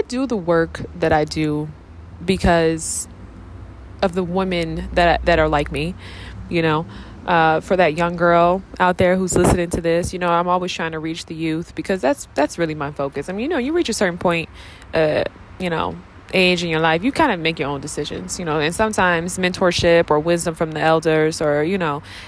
I do the work that I do because of the women that are like me, you know. For that young girl out there who's listening to this, I'm always trying to reach the youth because that's really my focus. I mean, you reach a certain point, uh, you know, age in your life, you kind of make your own decisions, and sometimes mentorship or wisdom from the elders or,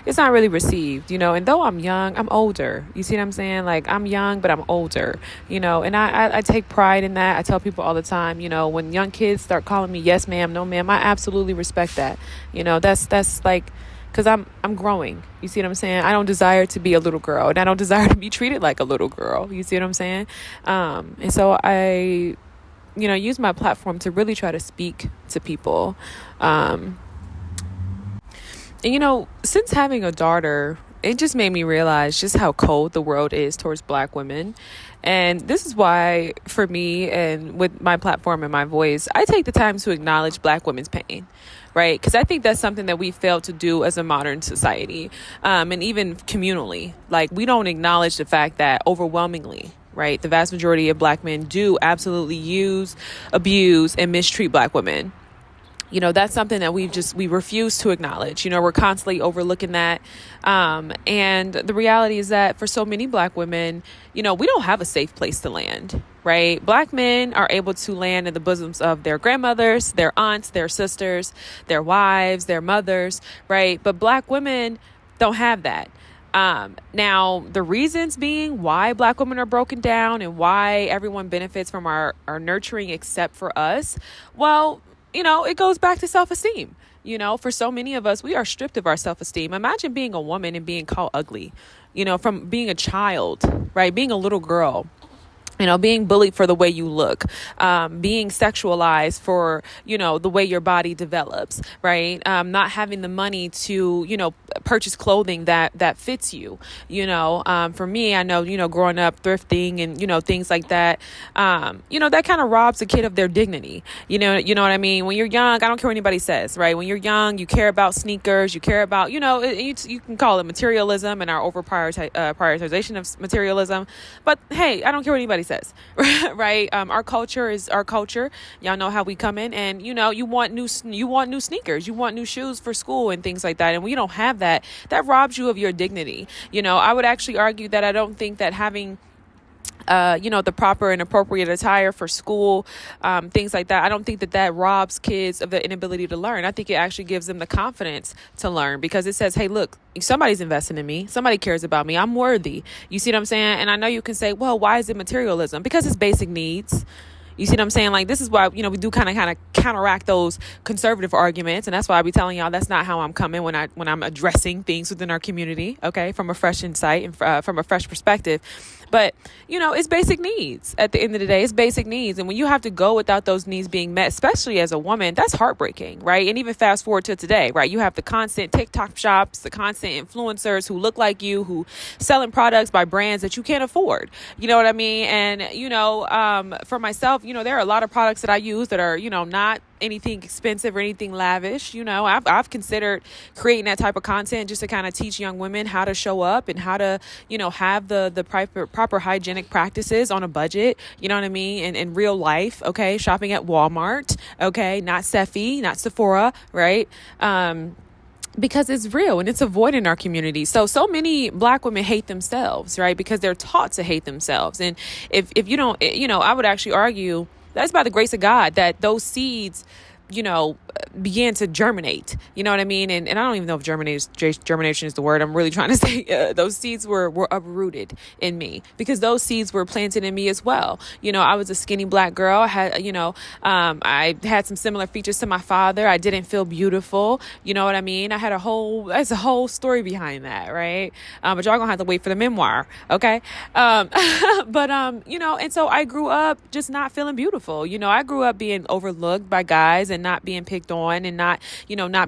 it's not really received, and though I'm young, I'm older. You see what I'm saying? Like, I'm young, but I'm older, and I take pride in that. I tell people all the time, when young kids start calling me yes ma'am, no ma'am, I absolutely respect that. That's like, because I'm growing. You see what I'm saying? I don't desire to be a little girl, and I don't desire to be treated like a little girl. You see what I'm saying? And so I use my platform to really try to speak to people. And since having a daughter, it just made me realize just how cold the world is towards Black women. And this is why, for me, and with my platform and my voice, I take the time to acknowledge Black women's pain, right? Because I think that's something that we fail to do as a modern society, and even communally. Like, we don't acknowledge the fact that overwhelmingly, right, the vast majority of Black men do absolutely use, abuse, and mistreat Black women. That's something that we refuse to acknowledge. We're constantly overlooking that. And the reality is that for so many Black women, we don't have a safe place to land, right? Black men are able to land in the bosoms of their grandmothers, their aunts, their sisters, their wives, their mothers, right? But Black women don't have that. Now, the reasons being why Black women are broken down and why everyone benefits from our nurturing except for us, well, it goes back to self-esteem. For so many of us, we are stripped of our self-esteem. Imagine being a woman and being called ugly, from being a child, right? Being a little girl. Being bullied for the way you look, being sexualized for, the way your body develops, right? Not having the money to, purchase clothing that fits you, for me, I know, growing up thrifting and, things like that, that kind of robs a kid of their dignity. You know what I mean? When you're young, I don't care what anybody says, right? When you're young, you care about sneakers, you care about, you can call it materialism and our prioritization of materialism. But hey, I don't care what anybody says, right? Our culture is our culture. Y'all know how we come in, and you want new sneakers, you want new shoes for school and things like that. And when you don't have that, that robs you of your dignity. I would actually argue that I don't think that having the proper and appropriate attire for school, things like that, I don't think that robs kids of the inability to learn. I think it actually gives them the confidence to learn because it says, hey, look, somebody's investing in me. Somebody cares about me. I'm worthy. You see what I'm saying? And I know you can say, well, why is it materialism? Because it's basic needs. You see what I'm saying? Like, this is why, we do kind of counteract those conservative arguments. And that's why I be telling y'all that's not how I'm coming when I'm addressing things within our community, okay, from a fresh insight and from a fresh perspective. But, it's basic needs. At the end of the day, it's basic needs. And when you have to go without those needs being met, especially as a woman, that's heartbreaking, right? And even fast forward to today, right? You have the constant TikTok shops, the constant influencers who look like you, who selling products by brands that you can't afford. You know what I mean? And, for myself, there are a lot of products that I use that are, not anything expensive or anything lavish. I've considered creating that type of content just to kind of teach young women how to show up and how to, have the proper hygienic practices on a budget. You know what I mean? In real life. Okay. Shopping at Walmart. Okay. Not Sephie, not Sephora. Right. Because it's real and it's a void in our community. So many Black women hate themselves, right? Because they're taught to hate themselves. And if you don't, I would actually argue that's by the grace of God that those seeds, began to germinate. You know what I mean? And I don't even know if germination is the word. I'm really trying to say those seeds were uprooted in me because those seeds were planted in me as well. I was a skinny Black girl. I had, I had some similar features to my father. I didn't feel beautiful. You know what I mean? There's a whole story behind that, right? But y'all gonna have to wait for the memoir. Okay. And so I grew up just not feeling beautiful. I grew up being overlooked by guys and not being picked on and not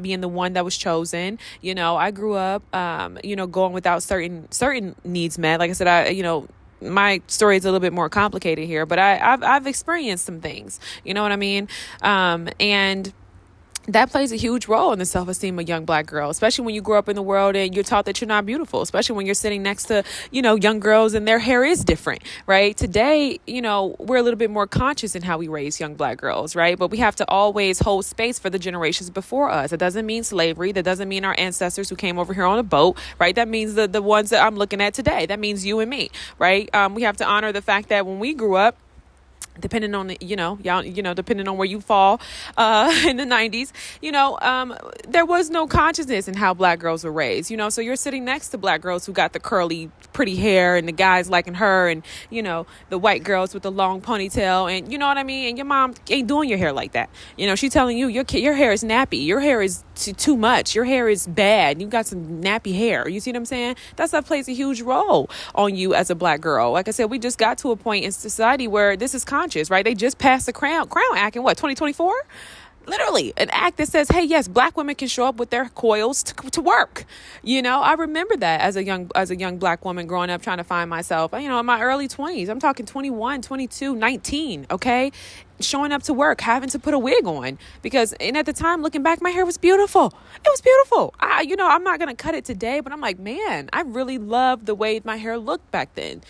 being the one that was chosen. I grew up, going without certain needs met. Like I said, my story is a little bit more complicated here, but I've experienced some things, you know what I mean? And that plays a huge role in the self-esteem of young black girls, especially when you grow up in the world and you're taught that you're not beautiful, especially when you're sitting next to, young girls and their hair is different, right? Today, we're a little bit more conscious in how we raise young black girls, right? But we have to always hold space for the generations before us. It doesn't mean slavery. That doesn't mean our ancestors who came over here on a boat, right? That means the ones that I'm looking at today. That means you and me, right? We have to honor the fact that when we grew up, depending on the, depending on where you fall, in the 90s, there was no consciousness in how black girls were raised, so you're sitting next to black girls who got the curly, pretty hair and the guys liking her and, the white girls with the long ponytail and you know what I mean? And your mom ain't doing your hair like that. She's telling you your hair is nappy. Your hair is too much. Your hair is bad. You got some nappy hair. You see what I'm saying? That stuff plays a huge role on you as a black girl. Like I said, we just got to a point in society where this is conscious, right? They just passed the Crown Act in 2024? Literally an act that says, hey, yes, black women can show up with their coils to work. I remember that as a young black woman growing up, trying to find myself, in my early 20s. I'm talking 21, 22, 19. Okay. Showing up to work, having to put a wig on and at the time, looking back, my hair was beautiful. It was beautiful. I'm not going to cut it today, but I'm like, man, I really love the way my hair looked back then,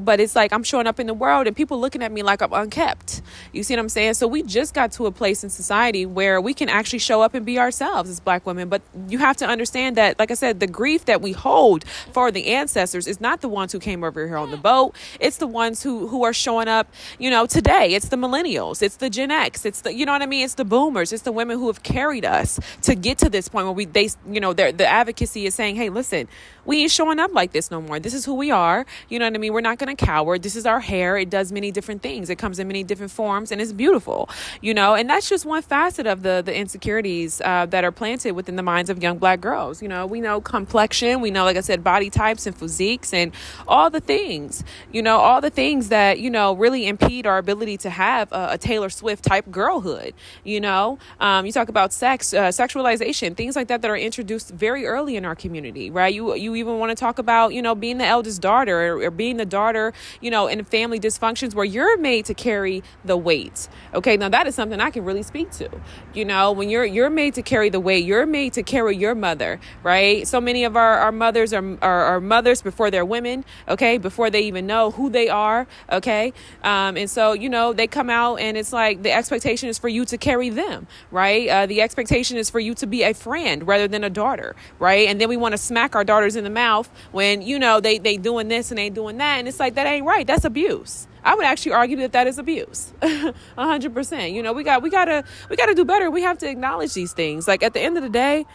but it's like I'm showing up in the world and people looking at me like I'm unkept. You see what I'm saying? So we just got to a place in society where we can actually show up and be ourselves as black women. But you have to understand that, like I said, the grief that we hold for the ancestors is not the ones who came over here on the boat. It's the ones who are showing up, today. It's the millennials. It's the Gen X. It's the, It's the boomers. It's the women who have carried us to get to this point where the advocacy is saying, hey, listen, we ain't showing up like this no more. This is who we are. You know what I mean? We're not going to cower. This is our hair. It does many different things. It comes in many different forms and it's beautiful, and that's just one facet of the insecurities that are planted within the minds of young black girls. We know complexion. We know, like I said, body types and physiques and all the things, all the things that, really impede our ability to have a Taylor Swift type girlhood. You talk about sex, sexualization, things like that are introduced very early in our community, right? You even want to talk about, being the eldest daughter or being the daughter, in family dysfunctions where you're made to carry the weight. Okay. Now that is something I can really speak to, when you're made to carry the weight, you're made to carry your mother, right? So many of our mothers are mothers before they're women. Okay. Before they even know who they are. Okay. And so, they come out and it's like the expectation is for you to carry them, right? The expectation is for you to be a friend rather than a daughter, right? And then we want to smack our daughters in the mouth when, they doing this and they doing that. And it's like, that ain't right. That's abuse. I would actually argue that is abuse. 100%. We gotta do better. We have to acknowledge these things. Like at the end of the day,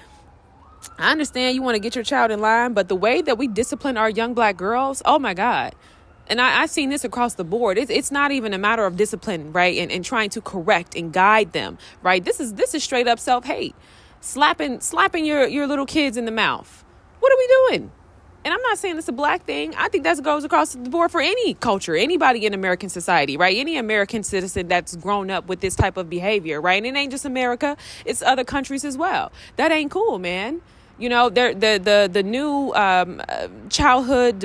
I understand you want to get your child in line, but the way that we discipline our young black girls, oh my God. And I've seen this across the board. It's not even a matter of discipline, right? And trying to correct and guide them, right? This is straight up self-hate. Slapping your little kids in the mouth. What are we doing? And I'm not saying it's a black thing. I think that goes across the board for any culture, anybody in American society, right? Any American citizen that's grown up with this type of behavior, right? And it ain't just America. It's other countries as well. That ain't cool, man. The new childhood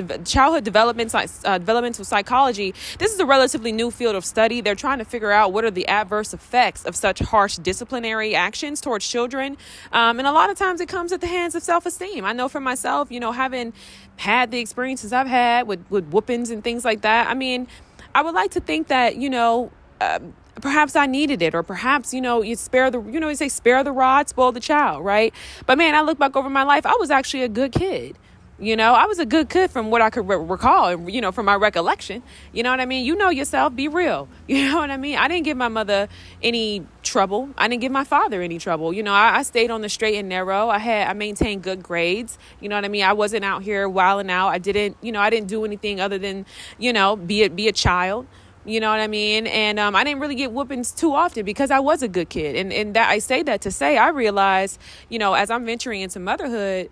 developmental psychology. This is a relatively new field of study. They're trying to figure out what are the adverse effects of such harsh disciplinary actions towards children. And a lot of times it comes at the hands of self-esteem. I know for myself, having had the experiences I've had with whoopings and things like that. I mean, I would like to think that, perhaps I needed it, or perhaps, you spare the rod, spoil the child, right? But man, I look back over my life, I was actually a good kid. I was a good kid from what I could recall, and, from my recollection. You know what I mean? You know yourself, be real. You know what I mean? I didn't give my mother any trouble. I didn't give my father any trouble. I stayed on the straight and narrow. I maintained good grades. You know what I mean? I wasn't out here wilding out. I didn't do anything other than, be a child. You know what I mean? And I didn't really get whoopings too often because I was a good kid. And that I say that to say, I realized, as I'm venturing into motherhood,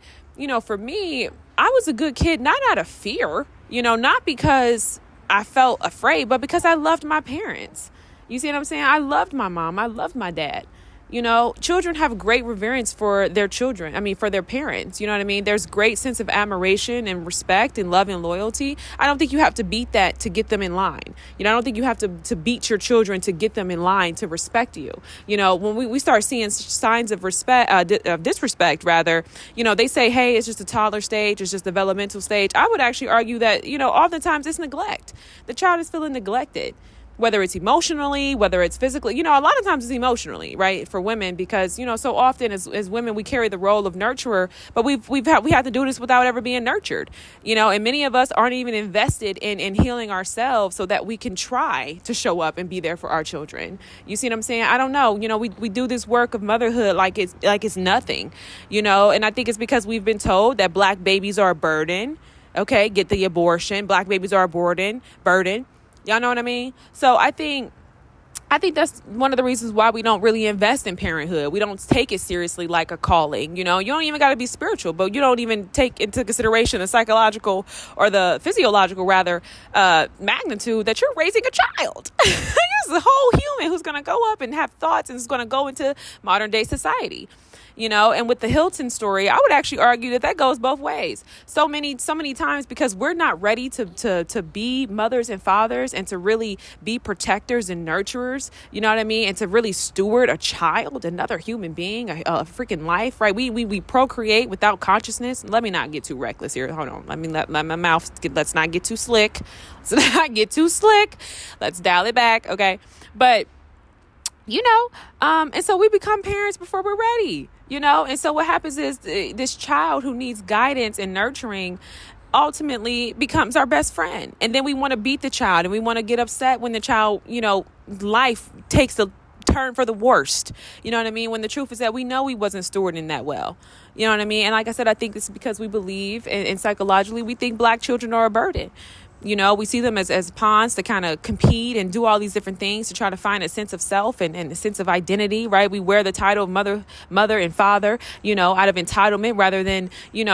for me, I was a good kid, not out of fear, not because I felt afraid, but because I loved my parents. You see what I'm saying? I loved my mom. I loved my dad. Children have great reverence for their children. I mean, for their parents. You know what I mean? There's great sense of admiration and respect and love and loyalty. I don't think you have to beat that to get them in line. I don't think you have to beat your children to get them in line to respect you. When we start seeing signs of respect, of disrespect, rather, they say, hey, it's just a toddler stage. It's just developmental stage. I would actually argue that, oftentimes it's neglect. The child is feeling neglected. Whether it's emotionally, whether it's physically, a lot of times it's emotionally, right? For women, because, so often as women, we carry the role of nurturer, but we have to do this without ever being nurtured, and many of us aren't even invested in healing ourselves so that we can try to show up and be there for our children. You see what I'm saying? I don't know. We do this work of motherhood like it's nothing, and I think it's because we've been told that Black babies are a burden. Okay, get the abortion. Black babies are a burden. Y'all know what I mean? So I think that's one of the reasons why we don't really invest in parenthood. We don't take it seriously like a calling. You don't even got to be spiritual, but you don't even take into consideration the psychological or the physiological, rather, magnitude that you're raising a child. There's a whole human who's going to go up and have thoughts and is going to go into modern day society. And with the Hilton story, I would actually argue that goes both ways. So many times, because we're not ready to be mothers and fathers and to really be protectors and nurturers, you know what I mean? And to really steward a child, another human being, a freaking life, right? We procreate without consciousness. Let me not get too reckless here. Hold on. Let my mouth, let's not get too slick. Let's dial it back. Okay. But, and so we become parents before we're ready. And so what happens is this child who needs guidance and nurturing ultimately becomes our best friend. And then we want to beat the child and we want to get upset when the child, life takes a turn for the worst. You know what I mean? When the truth is that we know we wasn't stewarding that well. You know what I mean? And like I said, I think it's because we believe and psychologically we think Black children are a burden. We see them as pawns to kind of compete and do all these different things to try to find a sense of self and a sense of identity, right? We wear the title of mother and father, out of entitlement rather than,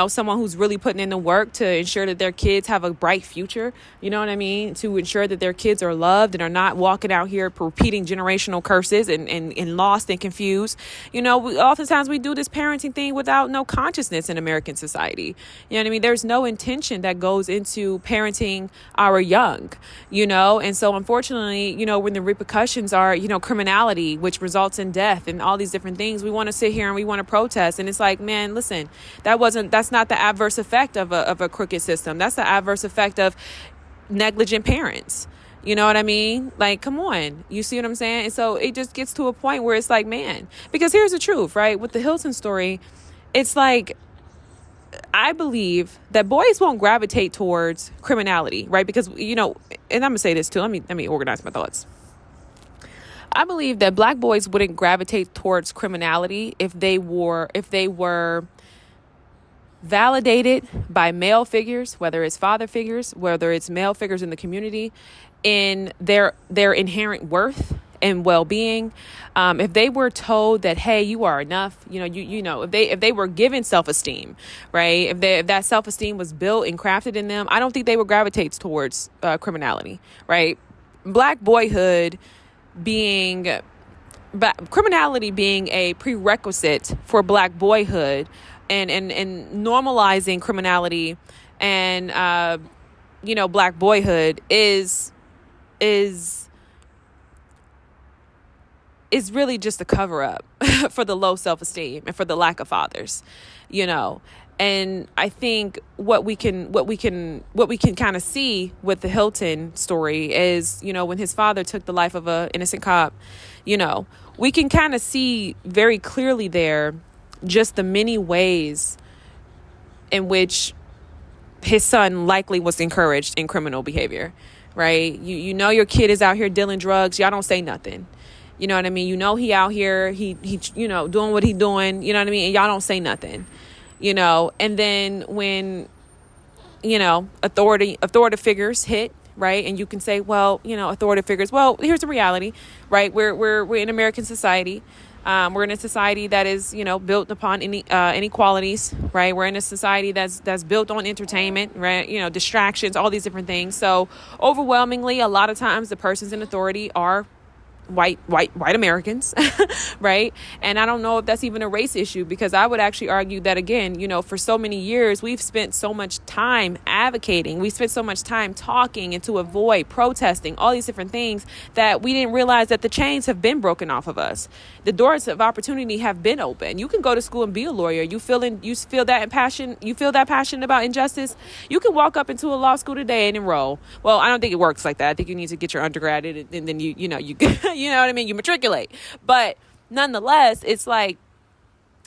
someone who's really putting in the work to ensure that their kids have a bright future. You know what I mean? To ensure that their kids are loved and are not walking out here repeating generational curses and lost and confused. Oftentimes we do this parenting thing without no consciousness in American society. You know what I mean? There's no intention that goes into parenting our young, and so unfortunately, when the repercussions are, criminality, which results in death and all these different things, we want to sit here and we want to protest. And it's like, man, listen, that's not the adverse effect of a crooked system. That's the adverse effect of negligent parents. You know what I mean? Like, come on. You see what I'm saying? And so it just gets to a point where it's like, man, because here's the truth, right? With the Hilton story, it's like, I believe that boys won't gravitate towards criminality, right? Because, and I'm going to say this too. Let me organize my thoughts. I believe that Black boys wouldn't gravitate towards criminality if they were validated by male figures, whether it's father figures, whether it's male figures in the community, in their inherent worth and well-being. If they were told that, hey, you are enough, if they were given self-esteem, right? If that self-esteem was built and crafted in them, I don't think they would gravitate towards criminality, right? Black boyhood criminality being a prerequisite for Black boyhood and normalizing criminality and, Black boyhood is really just a cover up for the low self-esteem and for the lack of fathers, and I think what we can kind of see with the Hilton story is, when his father took the life of an innocent cop, we can kind of see very clearly there just the many ways in which his son likely was encouraged in criminal behavior, right? Your kid is out here dealing drugs. Y'all don't say nothing. You know what I mean? He out here, he doing what he doing, you know what I mean? And y'all don't say nothing, and then when, authority figures hit, right? And you can say, well, authority figures, well, here's the reality, right? We're in American society. We're in a society that is, built upon inequalities, right? We're in a society that's built on entertainment, right? Distractions, all these different things. So overwhelmingly, a lot of times the persons in authority are white Americans, right? And I don't know if that's even a race issue, because I would actually argue that, again, for so many years, we've spent so much time advocating. We spent so much time talking and to avoid protesting, all these different things, that we didn't realize that the chains have been broken off of us. The doors of opportunity have been open. You can go to school and be a lawyer. You feel that passion about injustice. You can walk up into a law school today and enroll. Well, I don't think it works like that. I think you need to get your undergrad and then you you know what I mean? You matriculate. But nonetheless, it's like,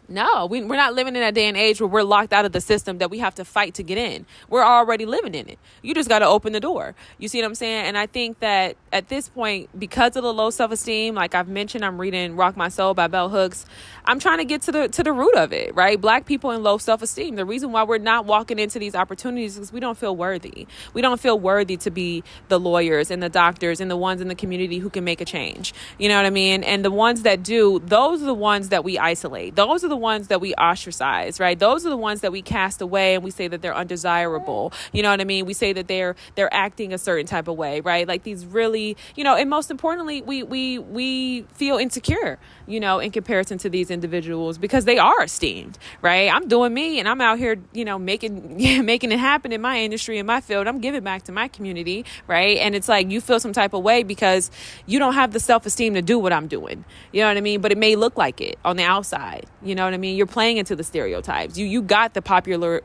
no, we're not living in a day and age where we're locked out of the system that we have to fight to get in. We're already living in it. You just got to open the door. You see what I'm saying? And I think that at this point, because of the low self-esteem, like I've mentioned, I'm reading Rock My Soul by Bell Hooks. I'm trying to get to the root of it, right? Black people in low self-esteem. The reason why we're not walking into these opportunities is we don't feel worthy. We don't feel worthy to be the lawyers and the doctors and the ones in the community who can make a change. You know what I mean? And the ones that do, those are the ones that we isolate. Those are the ones that we ostracize, right? Those are the ones that we cast away and we say that they're undesirable. You know what I mean? We say that they're acting a certain type of way, right? Like these really, and most importantly, we feel insecure, in comparison to these individuals, because they are esteemed, right? I'm doing me and I'm out here, making it happen in my industry, in my field. I'm giving back to my community, right? And it's like you feel some type of way because you don't have the self-esteem to do what I'm doing. You know what I mean? But it may look like it on the outside. You know what I mean? You're playing into the stereotypes. You got the popularity.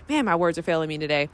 Man, my words are failing me today.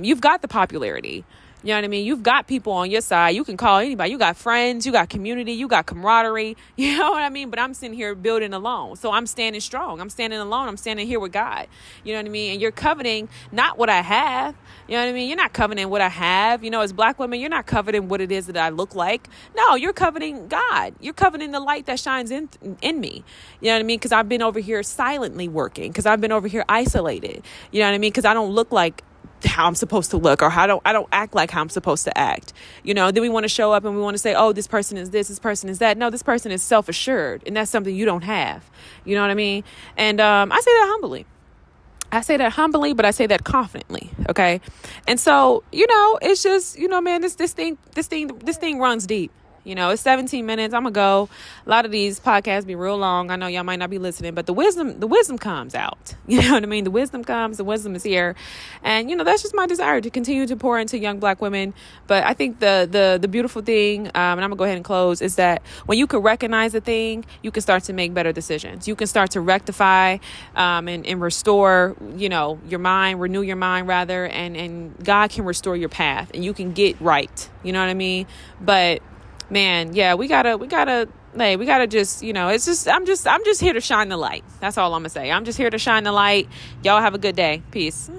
You've got the popularity. You know what I mean? You've got people on your side. You can call anybody. You got friends. You got community. You got camaraderie. You know what I mean? But I'm sitting here building alone. So I'm standing strong. I'm standing alone. I'm standing here with God. You know what I mean? And you're coveting not what I have. You know what I mean? You're not coveting what I have. As black women, you're not coveting what it is that I look like. No, you're coveting God. You're coveting the light that shines in me. You know what I mean? Because I've been over here silently working. Because I've been over here isolated. You know what I mean? Because I don't look like how I'm supposed to look, or I don't act like how I'm supposed to act. Then we want to show up and we want to say, oh, this person is this person is that. No, this person is self-assured, and that's something you don't have. You know what I mean? And I say that humbly. But I say that confidently. Okay. And so, it's just, man, this thing runs deep. It's 17 minutes. I'm going to go. A lot of these podcasts be real long. I know y'all might not be listening, but the wisdom comes out. You know what I mean? The wisdom comes, the wisdom is here. And, that's just my desire to continue to pour into young black women. But I think the beautiful thing, and I'm going to go ahead and close, is that when you can recognize a thing, you can start to make better decisions. You can start to rectify and restore, your mind, renew your mind rather, and God can restore your path and you can get right. You know what I mean? But man, yeah, we gotta just, it's just, I'm just here to shine the light. That's all I'm gonna say. I'm just here to shine the light. Y'all have a good day. Peace.